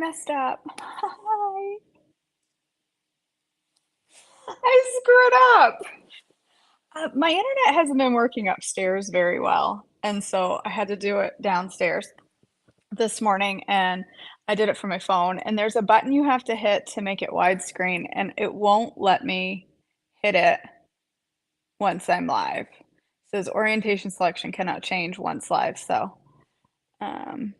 messed up. Hi. I screwed up. My internet hasn't been working upstairs very well, and so I had to do it downstairs this morning, and I did it from my phone, and there's a button you have to hit to make it widescreen, and it won't let me hit it once I'm live. It says orientation selection cannot change once live, um,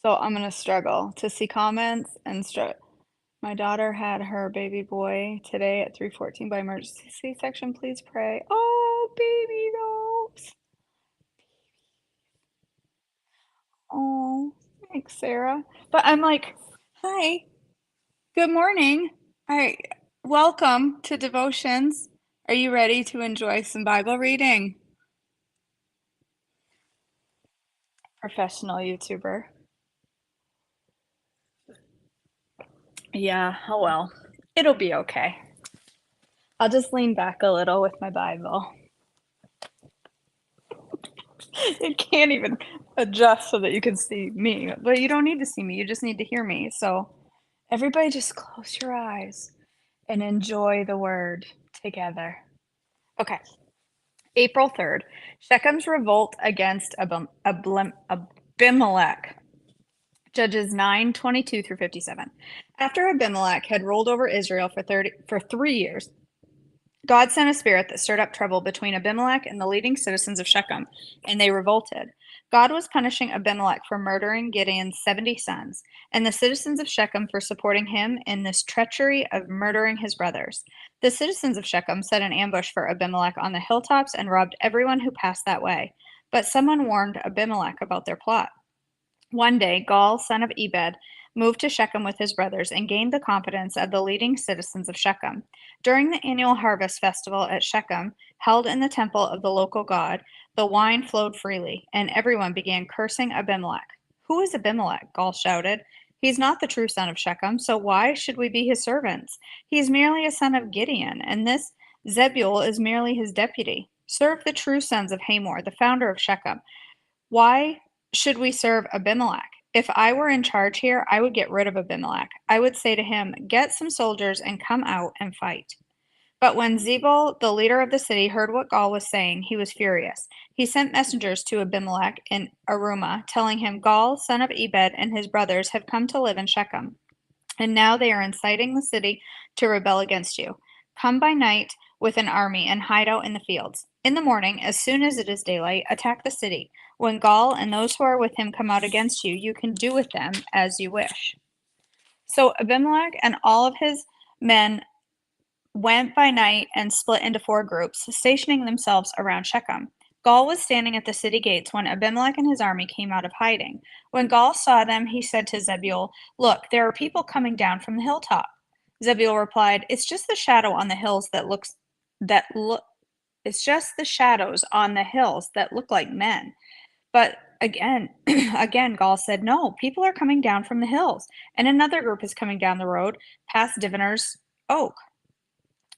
so I'm gonna struggle to see comments and my daughter had her baby boy today at 3:14 by emergency C-section. Please pray. Oh, baby ropes. Oh, thanks, Sarah. But I'm like, hi, good morning. Hi, welcome to Devotions. Are you ready to enjoy some Bible reading? Professional YouTuber. Yeah, oh well. It'll be okay. I'll just lean back a little with my Bible. It can't even adjust so that you can see me. But you don't need to see me, you just need to hear me. So everybody just close your eyes and enjoy the word together. Okay. April 3rd, Shechem's revolt against Abimelech. Judges 9:22 through 57. After Abimelech had ruled over Israel for 3 years, God sent a spirit that stirred up trouble between Abimelech and the leading citizens of Shechem, and they revolted. God was punishing Abimelech for murdering Gideon's 70 sons, and the citizens of Shechem for supporting him in this treachery of murdering his brothers. The citizens of Shechem set an ambush for Abimelech on the hilltops and robbed everyone who passed that way. But someone warned Abimelech about their plot. One day, Gaal, son of Ebed, moved to Shechem with his brothers and gained the confidence of the leading citizens of Shechem. During the annual harvest festival at Shechem, held in the temple of the local god, the wine flowed freely, and everyone began cursing Abimelech. Who is Abimelech? Gaal shouted. He's not the true son of Shechem, so why should we be his servants? He is merely a son of Gideon, and this Zebul is merely his deputy. Serve the true sons of Hamor, the founder of Shechem. Why should we serve Abimelech? If I were in charge here, I would get rid of Abimelech. I would say to him, get some soldiers and come out and fight. But when Zebul, the leader of the city, heard what Gaal was saying, he was furious. He sent messengers to Abimelech in Arumah, telling him, Gaal, son of Ebed, and his brothers have come to live in Shechem, and now they are inciting the city to rebel against you. Come by night with an army and hide out in the fields. In the morning, as soon as it is daylight, attack the city. When Gaal and those who are with him come out against you, you can do with them as you wish. So Abimelech and all of his men went by night and split into 4 groups, stationing themselves around Shechem. Gaal was standing at the city gates when Abimelech and his army came out of hiding. When Gaal saw them, he said to Zebul, look, there are people coming down from the hilltop. Zebul replied, it's just the shadow on the hills it's just the shadows on the hills that look like men. But again, Gaal said, no, people are coming down from the hills, and another group is coming down the road past Diviner's Oak.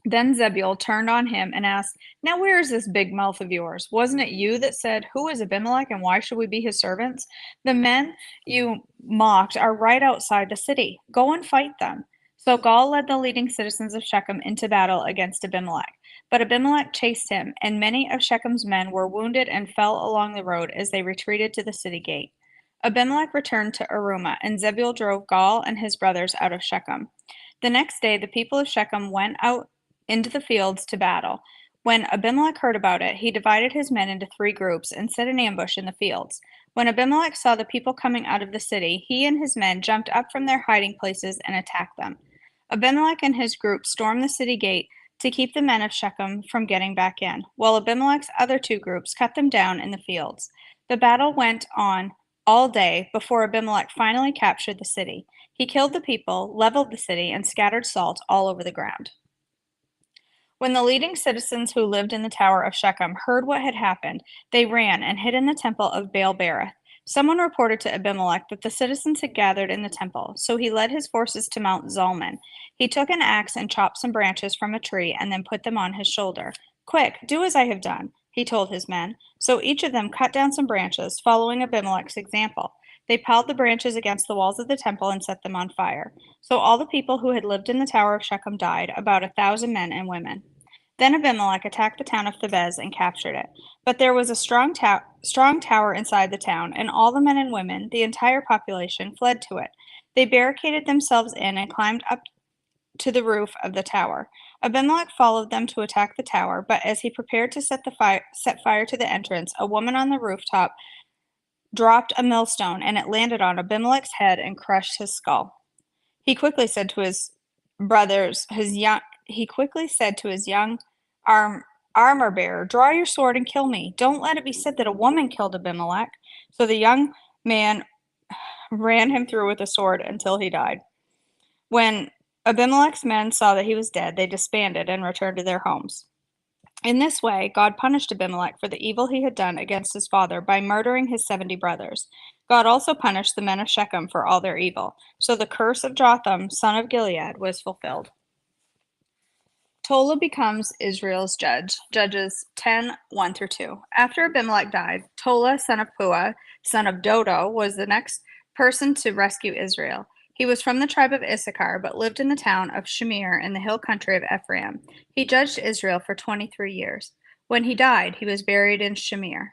Then Zebul turned on him and asked, now where is this big mouth of yours? Wasn't it you that said, who is Abimelech and why should we be his servants? The men you mocked are right outside the city. Go and fight them. So Gaal led the leading citizens of Shechem into battle against Abimelech. But Abimelech chased him, and many of Shechem's men were wounded and fell along the road as they retreated to the city gate. Abimelech returned to Arumah, and Zebul drove Gaal and his brothers out of Shechem. The next day, the people of Shechem went out into the fields to battle. When Abimelech heard about it, he divided his men into 3 groups and set an ambush in the fields. When Abimelech saw the people coming out of the city, he and his men jumped up from their hiding places and attacked them. Abimelech and his group stormed the city gate to keep the men of Shechem from getting back in, while Abimelech's other 2 groups cut them down in the fields. The battle went on all day before Abimelech finally captured the city. He killed the people, leveled the city, and scattered salt all over the ground. When the leading citizens who lived in the tower of Shechem heard what had happened, they ran and hid in the temple of Baal-berith. Someone reported to Abimelech that the citizens had gathered in the temple, so he led his forces to Mount Zalmon. He took an axe and chopped some branches from a tree and then put them on his shoulder. Quick, do as I have done, he told his men. So each of them cut down some branches, following Abimelech's example. They piled the branches against the walls of the temple and set them on fire. So all the people who had lived in the tower of Shechem died, about 1,000 men and women. Then Abimelech attacked the town of Thebez and captured it. But there was a strong tower inside the town, and all the men and women, the entire population, fled to it. They barricaded themselves in and climbed up to the roof of the tower. Abimelech followed them to attack the tower, but as he prepared to set fire to the entrance, a woman on the rooftop dropped a millstone, and it landed on Abimelech's head and crushed his skull. He quickly said to his brothers, his young armor bearer, "Draw your sword and kill me. Don't let it be said that a woman killed Abimelech." So the young man ran him through with a sword until he died. When Abimelech's men saw that he was dead, they disbanded and returned to their homes. In this way, God punished Abimelech for the evil he had done against his father by murdering his 70 brothers. God also punished the men of Shechem for all their evil. So the curse of Jotham, son of Gilead, was fulfilled. Tola becomes Israel's judge. Judges 10:1-2. After Abimelech died, Tola, son of Puah, son of Dodo, was the next person to rescue Israel. He was from the tribe of Issachar, but lived in the town of Shamir in the hill country of Ephraim. He judged Israel for 23 years. When he died, he was buried in Shamir.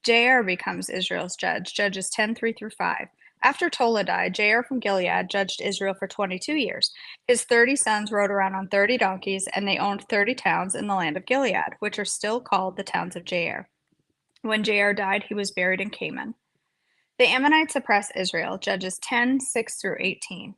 Jair becomes Israel's judge. Judges 10:3-5. After Tola died, Jair from Gilead judged Israel for 22 years. His 30 sons rode around on 30 donkeys, and they owned 30 towns in the land of Gilead, which are still called the towns of Jair. When Jair died, he was buried in Canaan. The Ammonites oppress Israel. Judges 10:6-18.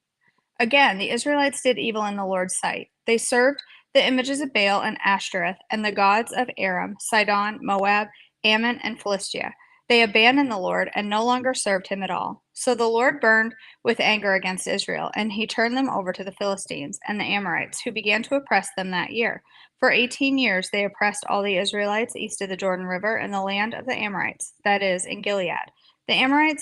Again, the Israelites did evil in the Lord's sight. They served the images of Baal and Ashtoreth and the gods of Aram, Sidon, Moab, Ammon, and Philistia. They abandoned the Lord and no longer served him at all. So the Lord burned with anger against Israel, and he turned them over to the Philistines and the Amorites, who began to oppress them that year. For 18 years they oppressed all the Israelites east of the Jordan River in the land of the Amorites, that is, in Gilead. The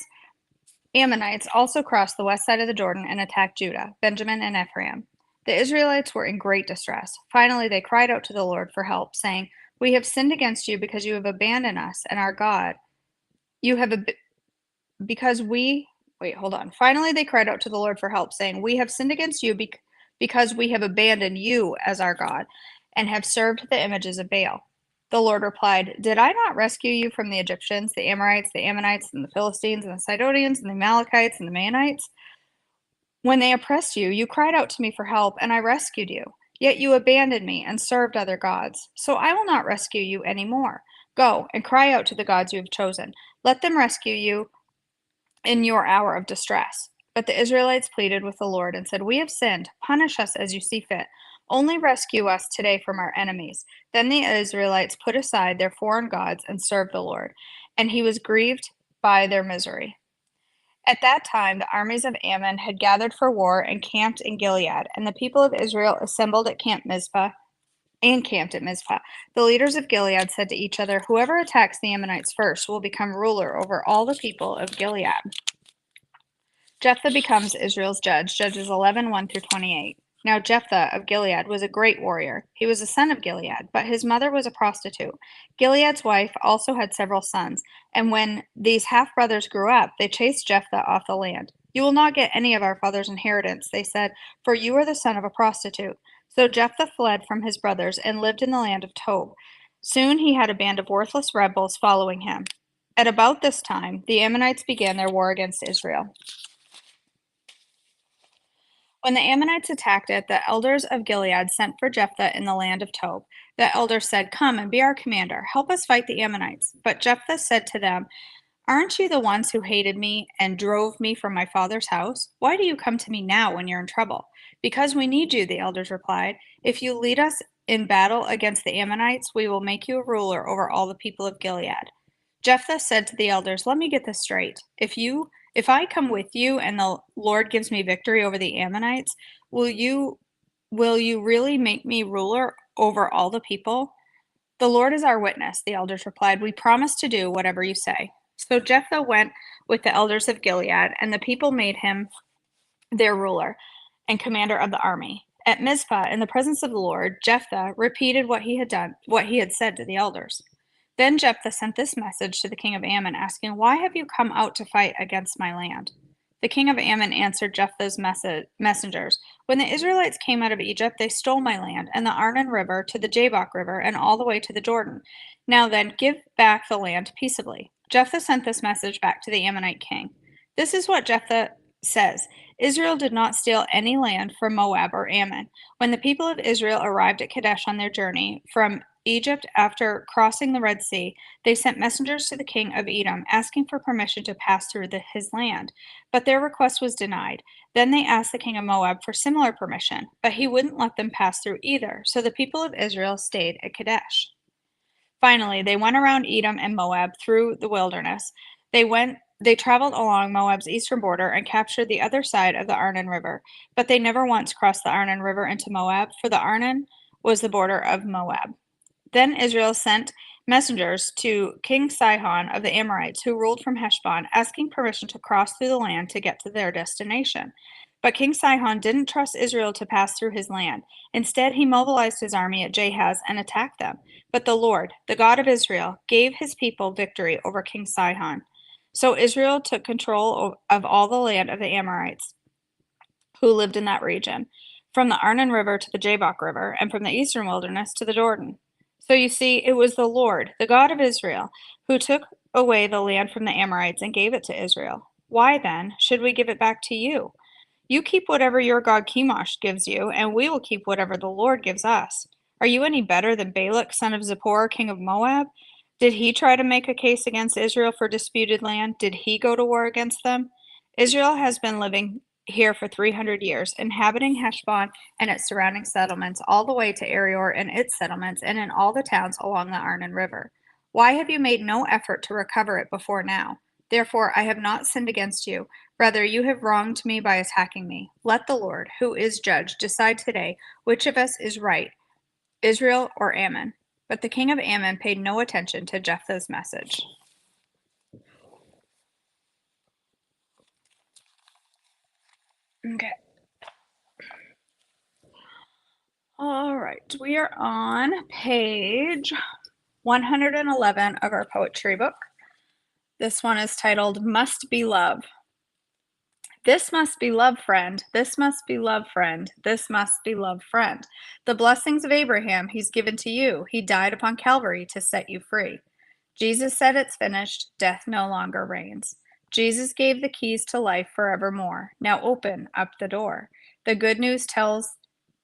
Ammonites also crossed the west side of the Jordan and attacked Judah, Benjamin, and Ephraim. The Israelites were in great distress. Finally, they cried out to the Lord for help, saying, "We have sinned against you because you have abandoned us and our God. You have because we wait, hold on. Finally, they cried out to the Lord for help, saying, "We have sinned against you because we have abandoned you as our God and have served the images of Baal." The Lord replied, "Did I not rescue you from the Egyptians, the Amorites, the Ammonites, and the Philistines, and the Sidonians, and the Amalekites, and the Maonites? When they oppressed you, you cried out to me for help, and I rescued you. Yet you abandoned me and served other gods. So I will not rescue you any more. Go and cry out to the gods you have chosen. Let them rescue you in your hour of distress." But the Israelites pleaded with the Lord and said, "We have sinned. Punish us as you see fit. Only rescue us today from our enemies." Then the Israelites put aside their foreign gods and served the Lord, and he was grieved by their misery. At that time, the armies of Ammon had gathered for war and camped in Gilead, and the people of Israel assembled at Camp Mizpah and camped at Mizpah. The leaders of Gilead said to each other, "Whoever attacks the Ammonites first will become ruler over all the people of Gilead." Jephthah becomes Israel's judge. Judges 11:1-28. Now Jephthah of Gilead was a great warrior. He was a son of Gilead, but his mother was a prostitute. Gilead's wife also had several sons, and when these half-brothers grew up, they chased Jephthah off the land. "You will not get any of our father's inheritance," they said, "for you are the son of a prostitute." So Jephthah fled from his brothers and lived in the land of Tob. Soon he had a band of worthless rebels following him. At about this time, the Ammonites began their war against Israel. When the Ammonites attacked it, the elders of Gilead sent for Jephthah in the land of Tob. The elders said, "Come and be our commander. Help us fight the Ammonites." But Jephthah said to them, "Aren't you the ones who hated me and drove me from my father's house? Why do you come to me now when you're in trouble?" "Because we need you," the elders replied. "If you lead us in battle against the Ammonites, we will make you a ruler over all the people of Gilead." Jephthah said to the elders, "Let me get this straight. If I come with you and the Lord gives me victory over the Ammonites, will you really make me ruler over all the people?" "The Lord is our witness," the elders replied. "We promise to do whatever you say." So Jephthah went with the elders of Gilead, and the people made him their ruler and commander of the army. At Mizpah, in the presence of the Lord, Jephthah repeated what he had said to the elders. Then Jephthah sent this message to the king of Ammon, asking, "Why have you come out to fight against my land?" The king of Ammon answered Jephthah's messengers, "When the Israelites came out of Egypt, they stole my land, and the Arnon River to the Jabbok River, and all the way to the Jordan. Now then, give back the land peaceably." Jephthah sent this message back to the Ammonite king. This is what Jephthah says: Israel did not steal any land from Moab or Ammon. When the people of Israel arrived at Kadesh on their journey from Egypt after crossing the Red Sea, they sent messengers to the king of Edom asking for permission to pass through his land, but their request was denied. Then they asked the king of Moab for similar permission, but he wouldn't let them pass through either, so the people of Israel stayed at Kadesh. Finally, they went around Edom and Moab through the wilderness. They traveled along Moab's eastern border and captured the other side of the Arnon River, but they never once crossed the Arnon River into Moab, for the Arnon was the border of Moab. Then Israel sent messengers to King Sihon of the Amorites, who ruled from Heshbon, asking permission to cross through the land to get to their destination. But King Sihon didn't trust Israel to pass through his land. Instead, he mobilized his army at Jahaz and attacked them. But the Lord, the God of Israel, gave his people victory over King Sihon. So Israel took control of all the land of the Amorites who lived in that region, from the Arnon River to the Jabbok River, and from the eastern wilderness to the Jordan. So you see, it was the Lord, the God of Israel, who took away the land from the Amorites and gave it to Israel. Why then should we give it back to you? You keep whatever your god Chemosh gives you, and we will keep whatever the Lord gives us. Are you any better than Balak, son of Zippor, king of Moab? Did he try to make a case against Israel for disputed land? Did he go to war against them? Israel has been living here for 300 years, inhabiting Heshbon and its surrounding settlements, all the way to Aroer and its settlements, and in all the towns along the Arnon River. Why have you made no effort to recover it before now? Therefore, I have not sinned against you. Rather, you have wronged me by attacking me. Let the Lord, who is judge, decide today which of us is right, Israel or Ammon. But the king of Ammon paid no attention to Jephthah's message. Okay. All right, we are on page 111 of our poetry book. This one is titled Must Be Love. This must be love, friend. This must be love, friend. This must be love, friend. The blessings of Abraham he's given to you. He died upon Calvary to set you free. Jesus said it's finished. Death no longer reigns. Jesus gave the keys to life forevermore. Now open up the door. The good news tells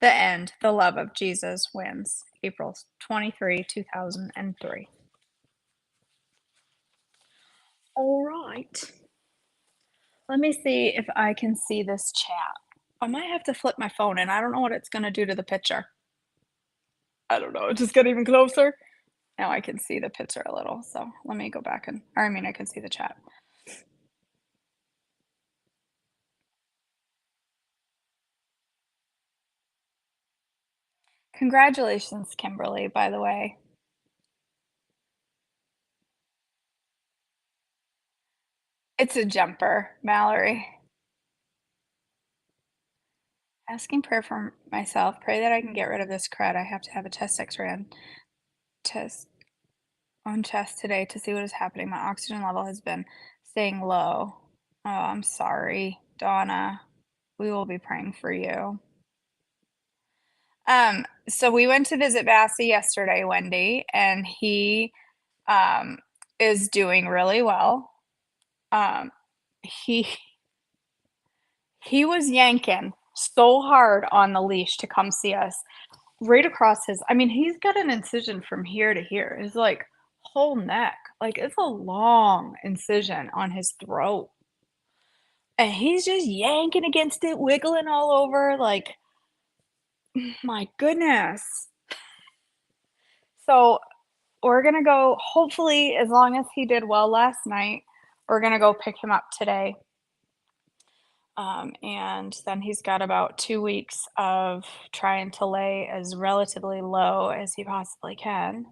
the end. The love of Jesus wins. April 23, 2003. All right. Let me see if I can see this chat. I might have to flip my phone, and I don't know what it's going to do to the picture. I don't know. It just got even closer. Now I can see the picture a little. So let me go back I can see the chat. Congratulations, Kimberly, by the way. It's a jumper, Mallory. Asking prayer for myself. Pray that I can get rid of this crud. I have to have a chest x-ray on chest today to see what is happening. My oxygen level has been staying low. Oh, I'm sorry, Donna. We will be praying for you. So we went to visit Bassy yesterday, Wendy, and he is doing really well. He he was yanking so hard on the leash to come see us, right across his. I mean, he's got an incision from here to here. It's like whole neck. Like it's a long incision on his throat. And he's just yanking against it, wiggling all over, like, my goodness. So we're gonna go, hopefully, as long as he did well last night, we're gonna go pick him up today. And then he's got about 2 weeks of trying to lay as relatively low as he possibly can,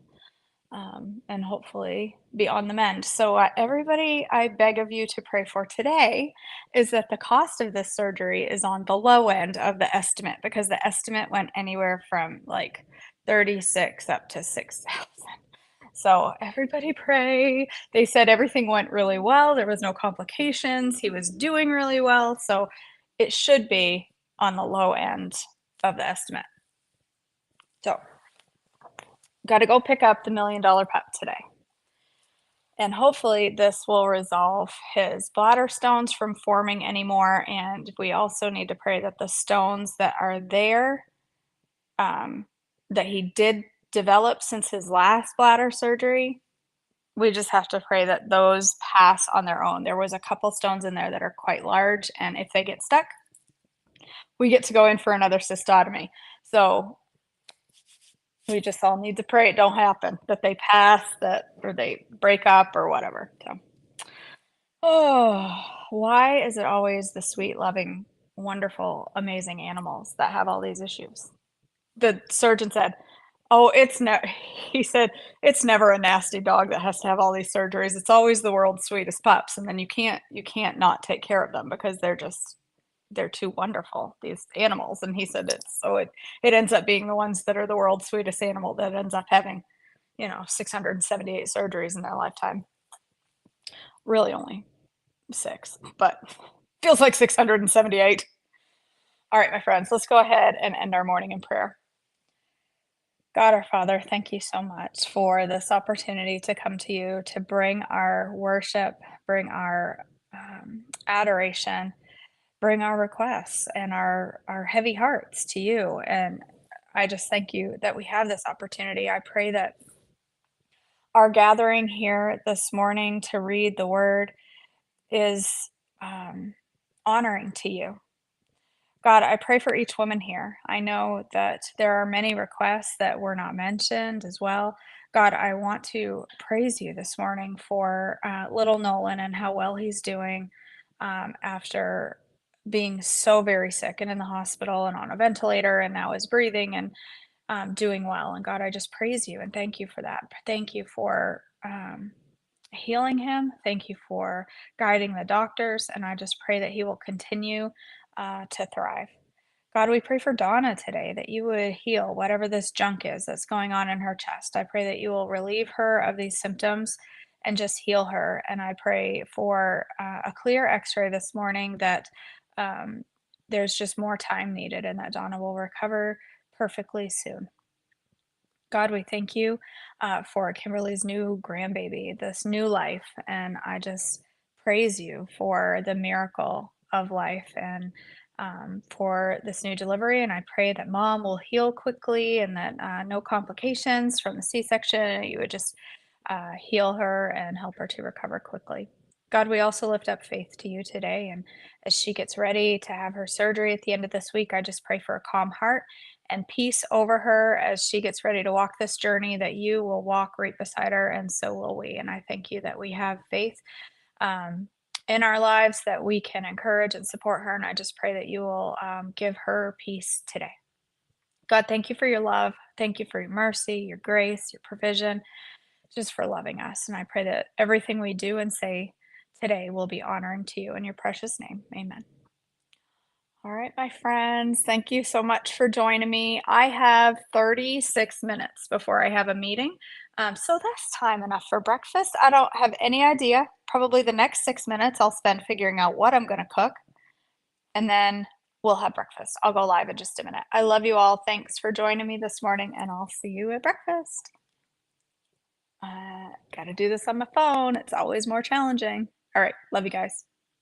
and hopefully be on the mend. So, everybody, I beg of you to pray for today is that the cost of this surgery is on the low end of the estimate, because the estimate went anywhere from like 36 up to 6,000. So everybody pray. They said everything went really well. There was no complications. He was doing really well. So it should be on the low end of the estimate. So got to go pick up the $1 million pup today. And hopefully this will resolve his bladder stones from forming anymore. And we also need to pray that the stones that are there, that he did develop since his last bladder surgery, we just have to pray that those pass on their own. There was a couple stones in there that are quite large, and if they get stuck, we get to go in for another cystotomy. So we just all need to pray it don't happen, that they pass, or they break up or whatever. So, oh, why is it always the sweet, loving, wonderful, amazing animals that have all these issues? The surgeon said, "Oh, he said, "It's never a nasty dog that has to have all these surgeries. It's always the world's sweetest pups, and then you can't not take care of them because they're too wonderful, these animals." And he said it ends up being the ones that are the world's sweetest animal that ends up having, 678 surgeries in their lifetime. Really only 6, but feels like 678. All right, my friends, let's go ahead and end our morning in prayer. God our Father, thank you so much for this opportunity to come to you, to bring our worship, bring our adoration, bring our requests and our heavy hearts to you. And I just thank you that we have this opportunity. I pray that our gathering here this morning to read the word is honoring to you. God, I pray for each woman here. I know that there are many requests that were not mentioned as well. God, I want to praise you this morning for little Nolan and how well he's doing after being so very sick and in the hospital and on a ventilator, and now is breathing and doing well. And God, I just praise you and thank you for that. Thank you for healing him. Thank you for guiding the doctors. And I just pray that he will continue to thrive. God, we pray for Donna today that you would heal whatever this junk is that's going on in her chest. I pray that you will relieve her of these symptoms and just heal her. And I pray for a clear x ray this morning that there's just more time needed and that Donna will recover perfectly soon. God, we thank you for Kimberly's new grandbaby, this new life. And I just praise you for the miracle of life and for this new delivery. And I pray that mom will heal quickly and that no complications from the C section. You would just heal her and help her to recover quickly. God, we also lift up Faith to you today. And as she gets ready to have her surgery at the end of this week, I just pray for a calm heart and peace over her as she gets ready to walk this journey, that you will walk right beside her, and so will we. And I thank you that we have faith in our lives that we can encourage and support her. And I just pray that you will give her peace today. God, thank you for your love. Thank you for your mercy, your grace, your provision, just for loving us. And I pray that everything we do and say today will be honoring to you in your precious name. Amen. All right, my friends, thank you so much for joining me. I have 36 minutes before I have a meeting. So that's time enough for breakfast. I don't have any idea. Probably the next 6 minutes I'll spend figuring out what I'm going to cook, and then we'll have breakfast. I'll go live in just a minute. I love you all. Thanks for joining me this morning, and I'll see you at breakfast. Got to do this on my phone. It's always more challenging. All right, love you guys.